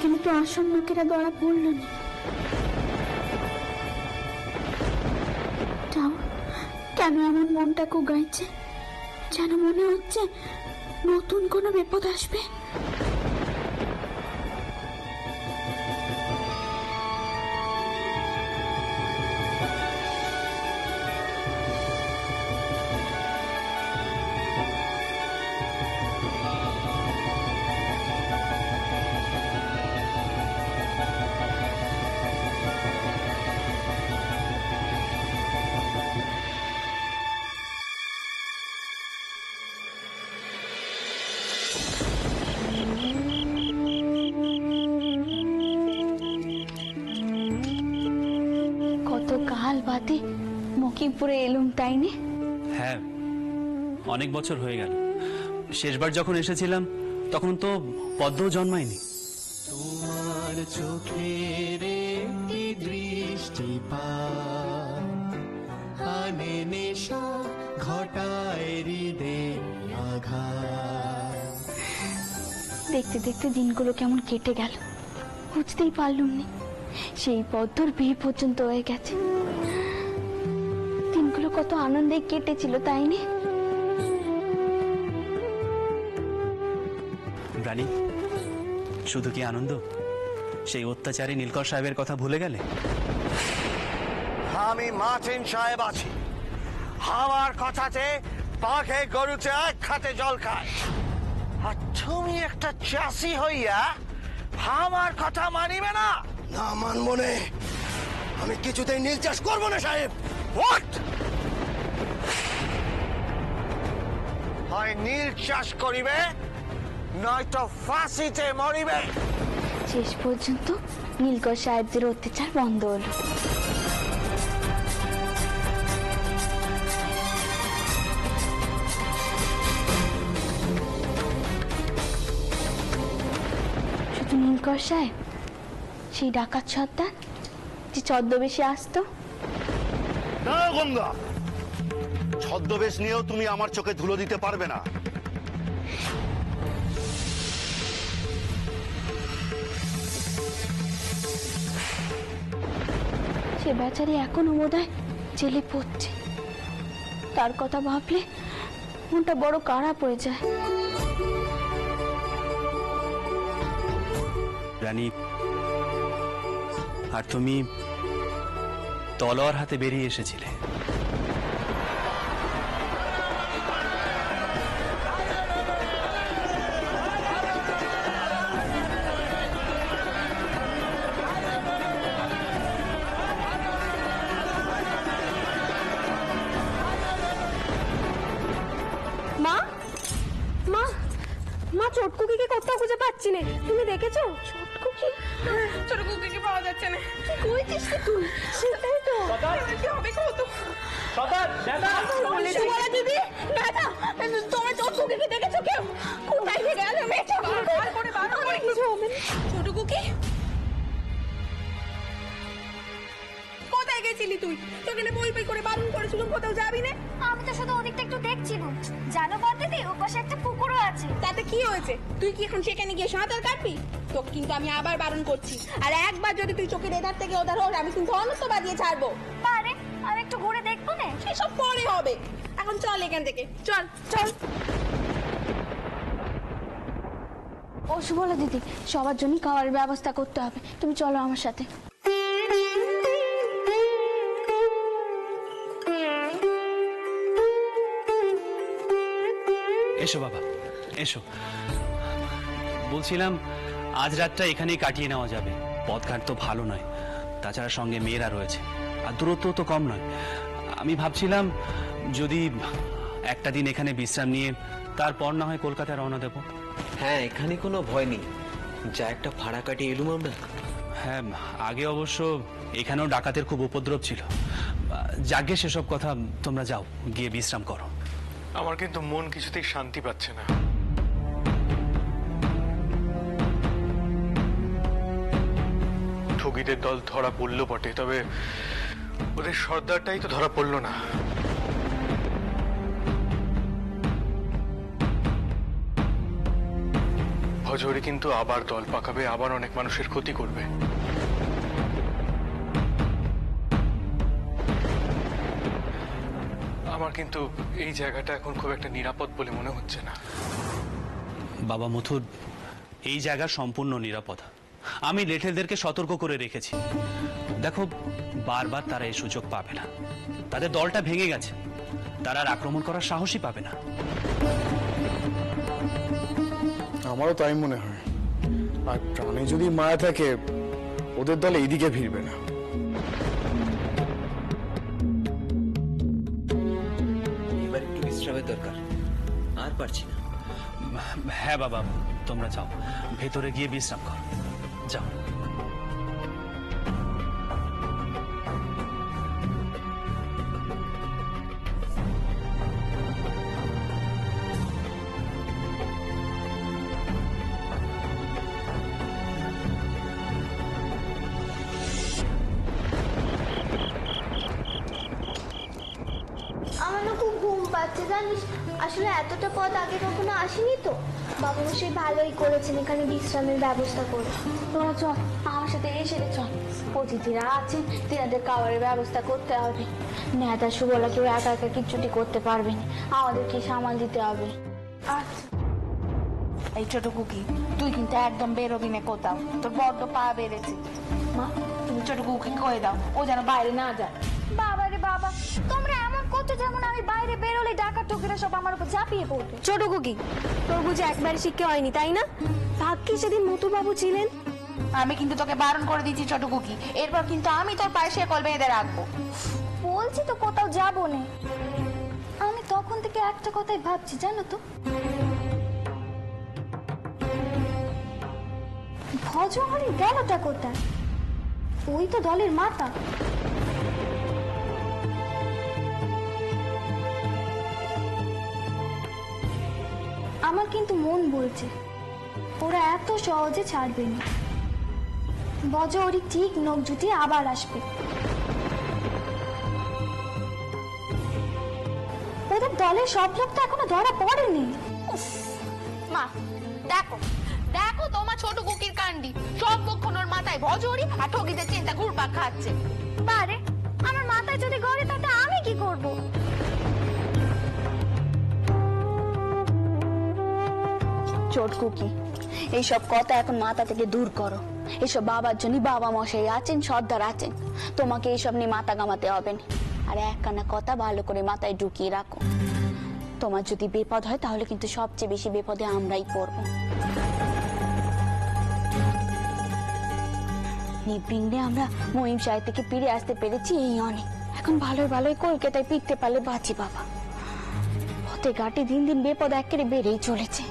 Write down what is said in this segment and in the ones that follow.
এখানে তো আসল লোকেরা ধরা পড়ল না। তাও কেন এমন মনটা কুগাইছে, যেন মনে হচ্ছে নতুন কোনো বিপদ আসবে। কতকাল বাদে মকিমপুরে এলুম, তাই না? হ্যাঁ, অনেক বছর হয়ে গেল। শেষবার যখন এসেছিলাম তখন তো পদ্মও জন্মায়নি। তোমার চোখের একটি দৃষ্টিপাত আনে নেশা ঘটায় হৃদয়ে আঘাত। দেখতে দেখতে দিনগুলো কেমন কেটে গেল, বুঝতেই পারলুম না। সেই পদ্মর বিয়ে পর্যন্ত হয়ে গেছে। দিনগুলো কত আনন্দে কেটেছিল, তাই না? রানী, শুধু কি আনন্দ? সেই অত্যাচারী নীলকর সাহেবের কথা ভুলে গেলে? আমি মার্টিন সাহেব আছি। আমার কথাতে বাঘে গরুতে এক খাতে জল খায়, আর তুমি একটা চাষি হইয়া আমার কথা মানিবে না? না মানবো নে, আমি কিছুতেই নীল চাষ করবো না সাহেব। হোয়াট? হয় নীল চাষ করিবে, নয়তো ফাঁসিতে মরিবে। শেষ পর্যন্ত নীলকর সাহেবদের অত্যাচার বন্ধ হলো। শুধু নীলকর সাহেব, সেই ডাকাত সর্দার যে ছদ্মবেশে আসতো। না গঙ্গা, ছদ্মবেশ নিয়েও তুমি আমার চোখে ধুলো দিতে পারবে না। সে বেচারি এখনো বোধহয় জেলে পড়ছে। তার কথা ভাবলে মনটা বড় কাড়া পড়ে যায়। রানী, আর তুমি তলোয়ার হাতে বেরিয়ে এসেছিলে। মা, মা, মা, চটকুকিকে কোথাও খুঁজে পাচ্ছি না। তুমি দেখেছো? চটকুকি? ছোট কুকুরকে পাওয়া যাচ্ছে না। কি কইছিস তুই? সেটাই তো। কি হবে কত? সুবলা দিদি, দাদা, তোমরা চটকুকিকে দেখেছো কেউ? কোথায় গেল মেয়েটা? বার করে কিছু হবে না। ছোট কুকি, কোথায় গেছিলি তুই? তোকে না বই করে বারণ করেছিলাম কোথাও যাবি না। আমি তো শুধু ওদিকটা একটু দেখছিলাম। জানো দিদি, ওপাশে একটা পুকুরও আছে। তাতে কি হয়েছে? তুই কি এখন সেখানে গিয়ে সাঁতার কাটবি? তোকে কিন্তু আমি আবার বারণ করছি। আর একবার যদি তুই চোখের এধার থেকে ওধার হলে আমি কিন্তু অনন্ত বাজিয়ে ছাড়বো। পারে, আমি একটু ঘুরে দেখবো না? সেসব পরে হবে। এখন চল এখান থেকে, চল চল। ও সুবলা দিদি, সবার জন্য খাওয়ার ব্যবস্থা করতে হবে। তুমি চলো আমার সাথে। এসো বাবা, এসো। বলছিলাম আজ রাতটা এখানেই কাটিয়ে নেওয়া যাবে। পথঘাট তো ভালো নয়, তাছাড়া সঙ্গে মেয়েরা রয়েছে, আর দূরত্ব তো কম নয়। আমি ভাবছিলাম যদি একটা দিন এখানে বিশ্রাম নিয়ে তারপর না হয় কলকাতায় রওনা দেব। হ্যাঁ, এখানে কোনো ভয় নেই, যা একটা ভাড়া কাটিয়ে এলুম আমরা। হ্যাঁ, আগে অবশ্য এখানেও ডাকাতের খুব উপদ্রব ছিল। যাকে সেসব কথা, তোমরা যাও, গিয়ে বিশ্রাম করো। আমার কিন্তু মন কিছুতেই শান্তি পাচ্ছে না। ঠগীদের দল ধরা পড়লো বটে, তবে ওদের সর্দারটাই তো ধরা পড়লো না। ভজহরি কিন্তু আবার দল পাকাবে, আবার অনেক মানুষের ক্ষতি করবে। আমার কিন্তু এই জায়গাটা এখন খুব একটা নিরাপদ বলে মনে হচ্ছে না। বাবা মথুর, এই জায়গা সম্পূর্ণ নিরাপদ। আমি লেঠেলদেরকে সতর্ক করে রেখেছি। দেখো, বারবার তারা এই সুযোগ পাবে না। তাদের দলটা ভেঙে গেছে, তারা আর আক্রমণ করার সাহসই পাবে না। আমারও তাই মনে হয়। আর প্রাণে যদি মায়া থাকে, ওদের দল এইদিকে ভিড়বে না। এবার একটু বিশ্রামের দরকার, আর পারছি না। হ্যাঁ বাবা, তোমরা যাও, ভেতরে গিয়ে বিশ্রাম কর, যাও। আমার না খুব ঘুম পাচ্ছে জানিস, আসলে এতটা পথ আগে কখনো আসেনি তো। বাবা মশাই ভালোই করেছেন এখানে বিশ্রামের ব্যবস্থা করে। তোরা চল আমার সাথে এসে চল, অতিথিরা আছেন, তিনাদের খাবারের ব্যবস্থা করতে হবে। নেতা সুবলা কেউ একা একা কিচ্ছুটি করতে পারবে না, আমাদেরকে সামাল দিতে হবে। আচ্ছা এই ছোট কুকি, তুই কিন্তু একদম বেরোবি না কোথাও, তোর বড্ড পা বেড়েছে। মা তুমি ছোট কুকি কয়ে দাও, ও যেন বাইরে না যায়। বাবা রে বাবা, তোমরা এমন করছো যেমন আমি বাইরে বেরোলে ডাকাত টোকেরা সব আমার উপর ঝাঁপিয়ে পড়বে। ছোট কুকি, তোর বুঝে একবার শিক্ষা হয়নি তাই না? ভাগ্যে সেদিন মতুবাবু ছিলেন। আমি কিন্তু তোকে বারণ করে দিচ্ছি ছোট কুকি, এরপর কিন্তু আমি তোর পায়ে শেকল বেঁধে রাখবো। বলছি তো কোথাও যাবো না। আমি তখন থেকে একটা কথাই ভাবছি জানো তো, ভজহরি গেলটা কোথায়? ওই তো দলের মাতা। আমার কিন্তু মন বলছে ওরা এত সহজে ছাড়বে না। ভজহরি ঠিক নখ জুটিয়ে আবার আসবে। ওদের দলের সব লোক তো এখনো ধরা পড়েনি। মা দেখো দেখো তোমার ছোট কুকির কান্ডি, সব পক্ষণ ওর মাথায় ভজহরি আর ঠকিদের চিন্তা ঘুরপাক খাচ্ছে। বারে, আমার মাথায় যদি গড়ে তাতে আমি কি করব? চোট কুকি, এইসব কথা এখন মাথা থেকে দূর করো। এসব বাবার জন্য বাবা মশাই আছেন, সর্দার আছেন, তোমাকে এইসব নিয়ে মাথা ঘামাতে হবে না। আর একখানা কথা ভালো করে মাথায় ঢুকিয়ে রাখো, তোমার যদি বিপদ হয় তাহলে কিন্তু সবচেয়ে বেশি বিপদে আমরাই পড়ব। নির্বিঘ্নে আমরা মহিম সাহেব থেকে ফিরে আসতে পেরেছি, এই অনেক। এখন ভালোই ভালোই কলকাতায় ফিরতে পারলে বাঁচি বাবা। পথে ঘাটে দিন দিন বিপদ একেবারে বেড়েই চলেছে।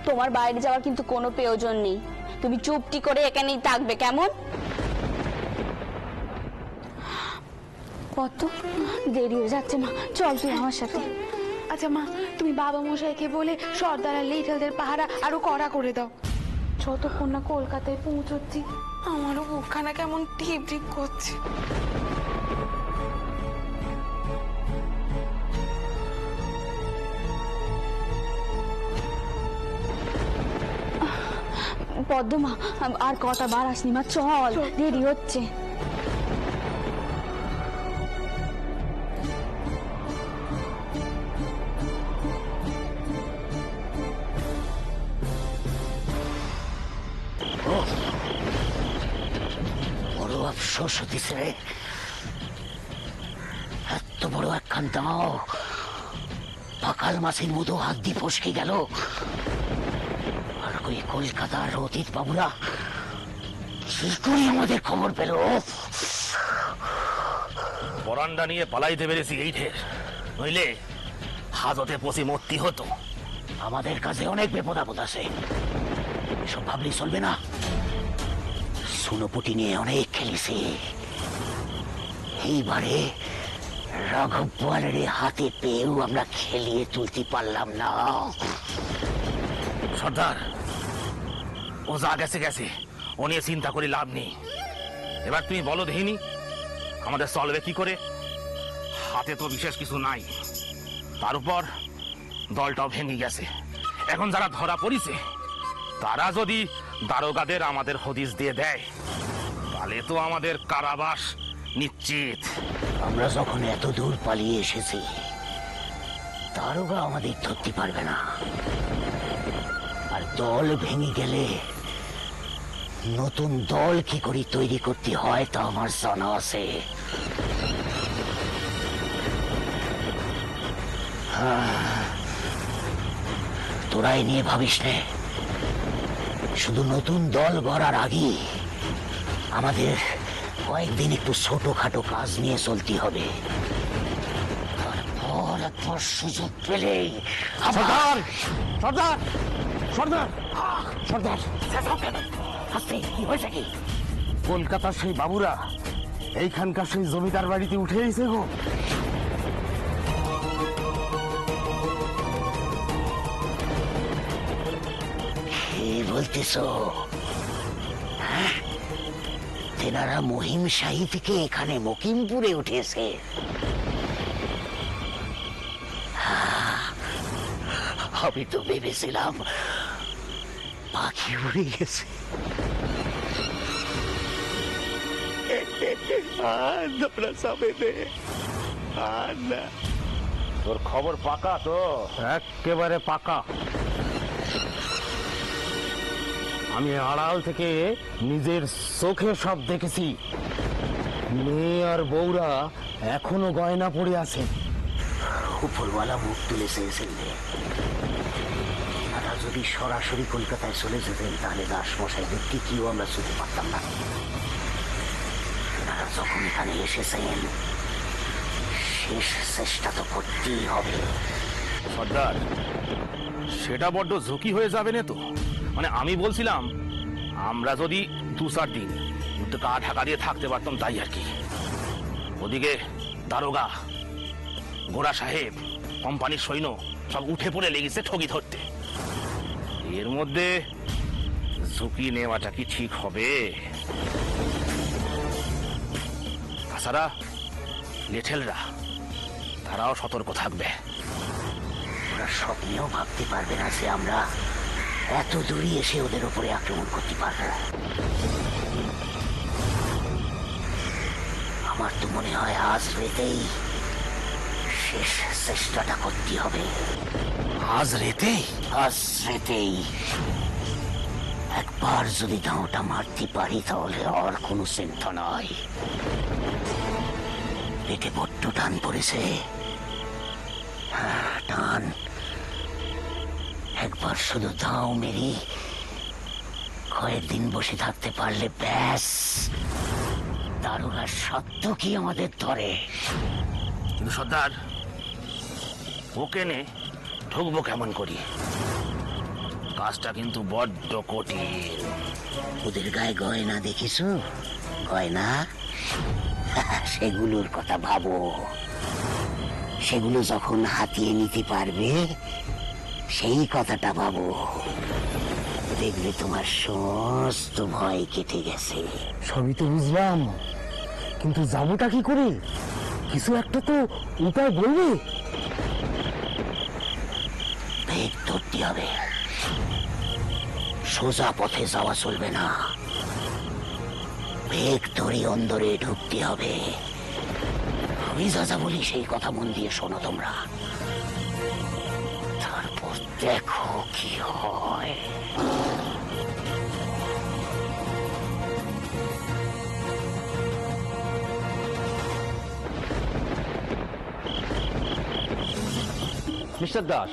তোমার বাইরে যাওয়ার কিন্তু কোনো প্রয়োজন নেই, তুমি চুপটি করে এখানেই থাকবে, কেমন? কত দেরি হয়ে যাচ্ছে মা, চল তুই আমার সাথে। আচ্ছা মা, তুমি বাবা মশাইকে বলে সর্দার আর লিটলদের পাহারা আরো কড়া করে দাও। যতক্ষণ না কলকাতায় পৌঁছচ্ছি আমারও বুকখানা কেমন টিপ টিপ করছে। পদ্মমা আর কটা বার আসনি মা, চল দেরি হচ্ছে। বড় আফসোস হতেছে, এত বড় একখান দাও পাকাল মাছের মতো হাত দিয়ে ফসকে গেল। আর ওই কলকাতার অতীত বাবুরা কি করে আমাদের খবর পেল? বরান্ডা নিয়ে পালাইতে পেরেছি এই ঢের, নইলে হাজতে পচি মরতে হতো। আমাদের কাছে অনেক বিপদ আপদ আছে, এসব ভাবলেই চলবে না। সুনোপুটি নিয়ে অনেক খেলেছি, এইবারে রাঘব বোয়ালের হাতে পেয়েও আমরা খেলিয়ে তুলতে পারলাম না। সর্দার, ও যা গেছে গেছে, ও নিয়ে চিন্তা করে লাভ নেই। এবার তুমি বলো দেখিনি আমাদের চলবে কি করে? হাতে তো বিশেষ কিছু নাই, তার উপর দলটাও ভেঙে গেছে। এখন যারা ধরা পড়িছে তারা যদি দারোগাদের আমাদের হদিস দিয়ে দেয় তাহলে তো আমাদের কারাবাস নিশ্চিত। আমরা যখন এত দূর পালিয়ে এসেছি, দারোগা আমাদের ধরতে পারবে না। আর দল ভেঙে গেলে নতুন দল কি করে তৈরি করতে হয় তা আমার জানা আছে। তোরাই নিয়ে ভাবিস নে, শুধু নতুন দল গড়ার আগে আমাদের কয়েকদিন একটু ছোটখাটো কাজ নিয়ে চলতে হবে। তারপর একবার সুযোগ পেলেই সর্দার সর্দার সর্দার সর্দার আস্তে, কি হয়েছে কি? কলকাতার সেই বাবুরা এইখানকার সেই জমিদার বাড়িতে উঠে এসে গো। কি বলতেছ? তেনারা মহিম শাহী থেকে এখানে মকিমপুরে উঠেছে। আমি তো ভেবেছিলাম পাখি উড়ে গেছে। তোর খবর পাকা তো? একেবারে পাকা। আমি আড়াল থেকে নিজের চোখে সব দেখেছি। মেয়ে আর বউরা এখনো গয়না পড়ে আছে। উপরওয়ালা মুখ তুলে চেয়েছেন, তারা যদি সরাসরি কলকাতায় চলে যেতেন তাহলে দাসমশাইদের টিকিও আমরা ছুটে পারতাম না। তারা যখন এখানে এসেছেন, শেষ চেষ্টা তো করতেই হবে। সর্দার, সেটা বড্ড ঝুঁকি হয়ে যাবে না তো? মানে আমি বলছিলাম আমরা যদি 2-4 দিন গা ঢাকা দিয়ে থাকতে পারতাম তাই আর কি। ওদিকে দারোগা, গোড়া সাহেব, কোম্পানির সৈন্য সব উঠে পড়ে লেগেছে ঠগি ধরতে। এর মধ্যে ঝুঁকি নেওয়াটা কি ঠিক হবে? তাছাড়া লেঠেলরা তারাও সতর্ক থাকবে। ওরা স্বপ্নেও ভাবতে পারবে না যে আমরা এত দূরে এসে ওদের উপরে আক্রমণ করতে পারবো। আমার তো মনে হয় আজ রাতেই শেষ চেষ্টাটা করতে হবে। আজ রাতেই? আজ রাতেই একবার যদি দাঁওটা মারতে পারি তাহলে আর কোনো চিন্তা নাই। পেটে বড্ড টান পড়েছে। টান একবার শুধু দাও মেরি কয়েকদিন বসে থাকতে পারলে ব্যাস, দারোগার সত্য কি আমাদের ধরে। কিন্তু সর্দার, ওকে নে ঢুকবো কেমন করি? কাজটা কিন্তু বড্ড কঠিন। ওদের গায়ে গয়না দেখিস? গয়না সেগুলোর কথা ভাবো। সেগুলো যখন হাতিয়ে নিতে পারবে সেই কথাটা ভাবো। দেখবে তোমার সমস্ত ভয় কেটে গেছে। সবই তো বুঝলাম, কিন্তু যাবোটা কি করে? কিছু একটা তো উপায় বলবে। বেগ ধরতে হবে, সোজা পথে যাওয়া চলবে না। বেগ ধরে অন্দরে ঢুকতে হবে। আমি যা যা বলি সেই কথা মন দিয়ে শোনো তোমরা, তারপর দেখো কি হয়। মিস্টার দাস,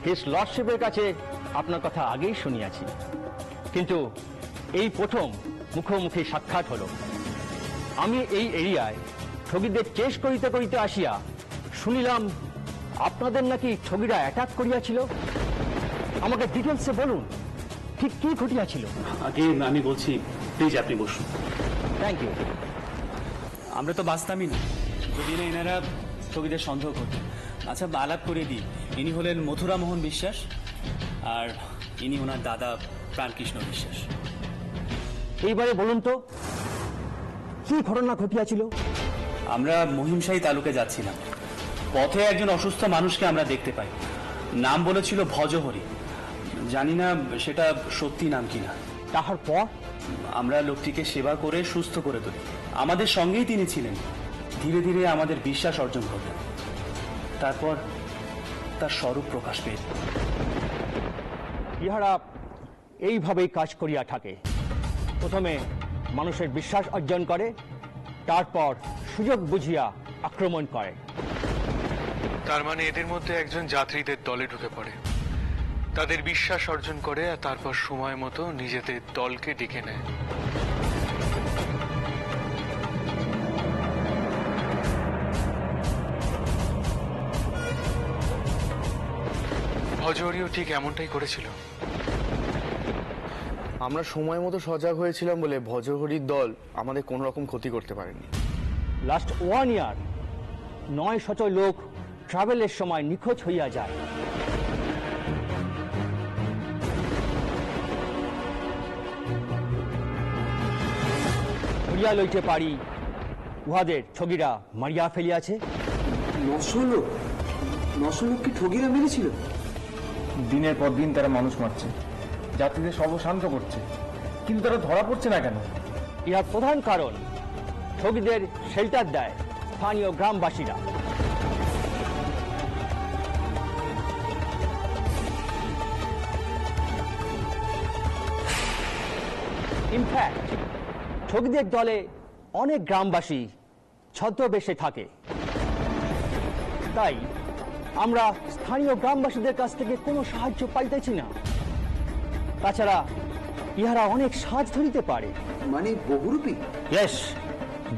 হিজ লর্ডশিপের কাছে আপনার কথা আগেই শুনিয়াছি, কিন্তু এই প্রথম মুখোমুখি সাক্ষাৎ হলো। আমি এই এরিয়ায় ঠগীদের চেস করিতে করিতে আসিয়া শুনিলাম আপনাদের নাকি ঠগীরা অ্যাটাক করিয়াছিল। আমাকে ডিটেলসে বলুন, ঠিক কি ঘটিয়াছিল? আগে আমি বলছি, প্লিজ আপনি বসুন। Thank you. আমরা তো বাঁচতামই না যদি না এনারা ঠগীদের সন্দেহ করতেন। আচ্ছা, আলাপ করে দিই, ইনি হলেন মথুরা মোহন বিশ্বাস, আর ইনি ওনার দাদা প্রাণকৃষ্ণ বিশ্বাস। এইবারে বলুন তো কি ঘটনা ঘটিয়াছিল? আমরা মহিমশাহী তালুকে যাচ্ছিলাম, পথে একজন অসুস্থ মানুষকে আমরা দেখতে পাই। নাম বলেছিল ভজহরি। জানি না সেটা সত্যি নাম কিনা। তাহার পর আমরা লোকটিকে সেবা করে সুস্থ করে তুলি। আমাদের সঙ্গেই তিনি ছিলেন। ধীরে ধীরে আমাদের বিশ্বাস অর্জন করলেন। তারপর তার স্বরূপ প্রকাশ পেল। ইহারা এইভাবেই কাজ করিয়া থাকে। প্রথমে মানুষের বিশ্বাস অর্জন করে, তারপর সুযোগ বুঝিয়া আক্রমণ করে। তার মানে এদের মধ্যে একজন যাত্রীদের দলে ঢুকে পড়ে, তাদের বিশ্বাস অর্জন করে, আর তারপর সময় মতো নিজেদের দলকে ডেকে নেয়। ভজহরিও ঠিক এমনটাই করেছিল। আমরা সময় মতো সজাগ হয়েছিলাম বলে ভজহরির দল আমাদের কোনো রকম ক্ষতি করতে পারেনি। লাস্ট 1 ইয়ার 900 লোক ট্রাভেলের সময় নিখোঁজ হইয়া যায়। ধরিয়া লইতে পারি উহাদের ঠগিরা মারিয়া ফেলিয়াছে। 900 লোক কি ঠগিরা মেরেছিল? দিনের পর দিন তারা মানুষ মারছে, যাত্রীদের সর্বশান্ত করছে, কিন্তু তারা ধরা পড়ছে না কেন? ইহার প্রধান কারণ ঠগিদের শেল্টার দেয় স্থানীয় গ্রামবাসীরা। ইনফ্যাক্ট ঠগিদের দলে অনেক গ্রামবাসী ছদ্মবেশে থাকে। তাই আমরা স্থানীয় গ্রামবাসীদের কাছ থেকে কোনো সাহায্য পাইতেছি না। তাছাড়া ইহারা অনেক সাজ ধরিতে পারে। মানে বহুরূপী? Yes,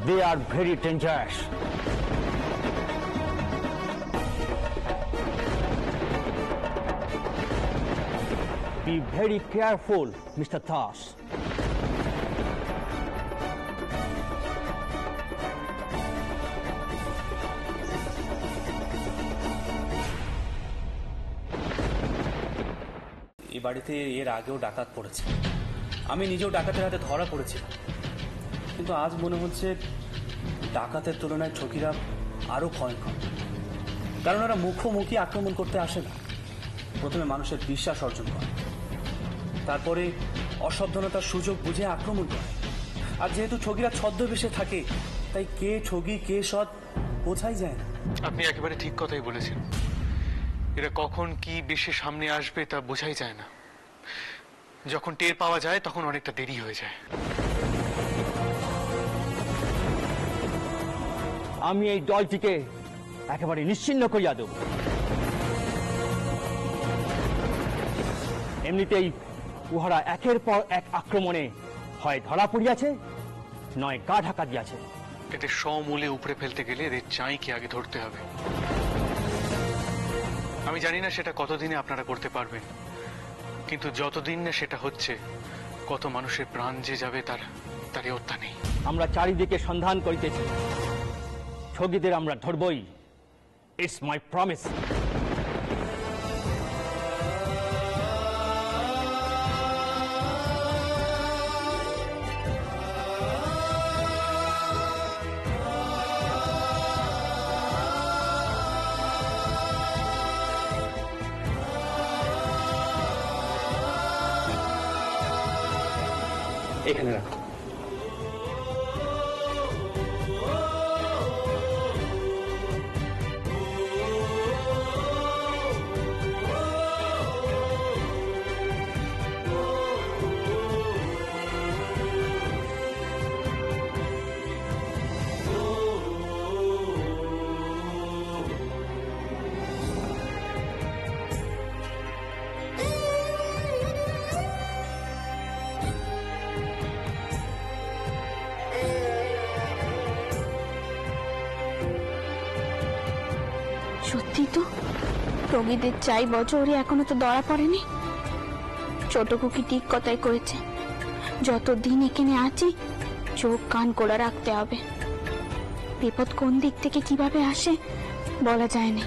they are very dangerous. Be very careful mister Das. এই বাড়িতে এর আগেও ডাকাত পড়েছে। আমি নিজেও ডাকাতের হাতে ধরা পড়েছিলাম, কিন্তু আজ মনে হচ্ছে ডাকাতের তুলনায় ঠকিরা আরো ভয়ঙ্কর। কারণ ওরা মুখোমুখি আক্রমণ করতে আসে না, প্রথমে মানুষের বিশ্বাস অর্জন করে, তারপরে অসাবধানতার সুযোগ বুঝে আক্রমণ করে। আর যেহেতু ঠগিরা ছদ্মবেশে থাকে, তাই কে ঠগি কে সৎ বোঝাই যায় না। আপনি একেবারে ঠিক কথাই বলেছেন। এরা কখন কি বেশি সামনে আসবে তা বোঝাই যায় না। যখন টের পাওয়া যায় তখন অনেকটা দেরি হয়ে যায়। আমি এই দলটিকে একেবারে নিশ্চিহ্ন করিয়া দেব। এমনিতেই উহারা একের পর এক আক্রমণে হয় ধরা পড়িয়াছে, নয় গা ঢাকা দিয়াছে। এদের সমূলে উপড়ে ফেলতে গেলে এদের চাইকে আগে ধরতে হবে। আমি জানি না সেটা কতদিনে আপনারা করতে পারবেন, কিন্তু যতদিন না সেটা হচ্ছে, কত মানুষের প্রাণ যে যাবে তার এওতা নেই। আমরা চারিদিকে সন্ধান করিতেছি, ঠগিদের আমরা ধরবই। It's my promise. এখানে রাখো। সত্যি তো, ঠগিদের চাই বছরই এখনো তো ধরা পড়েনি। ছোট কুকি ঠিক কথাই করেছে, যতদিন এখানে আছি চোখ কান খোলা রাখতে হবে। বিপদ কোন দিক থেকে কিভাবে আসে বলা যায় না।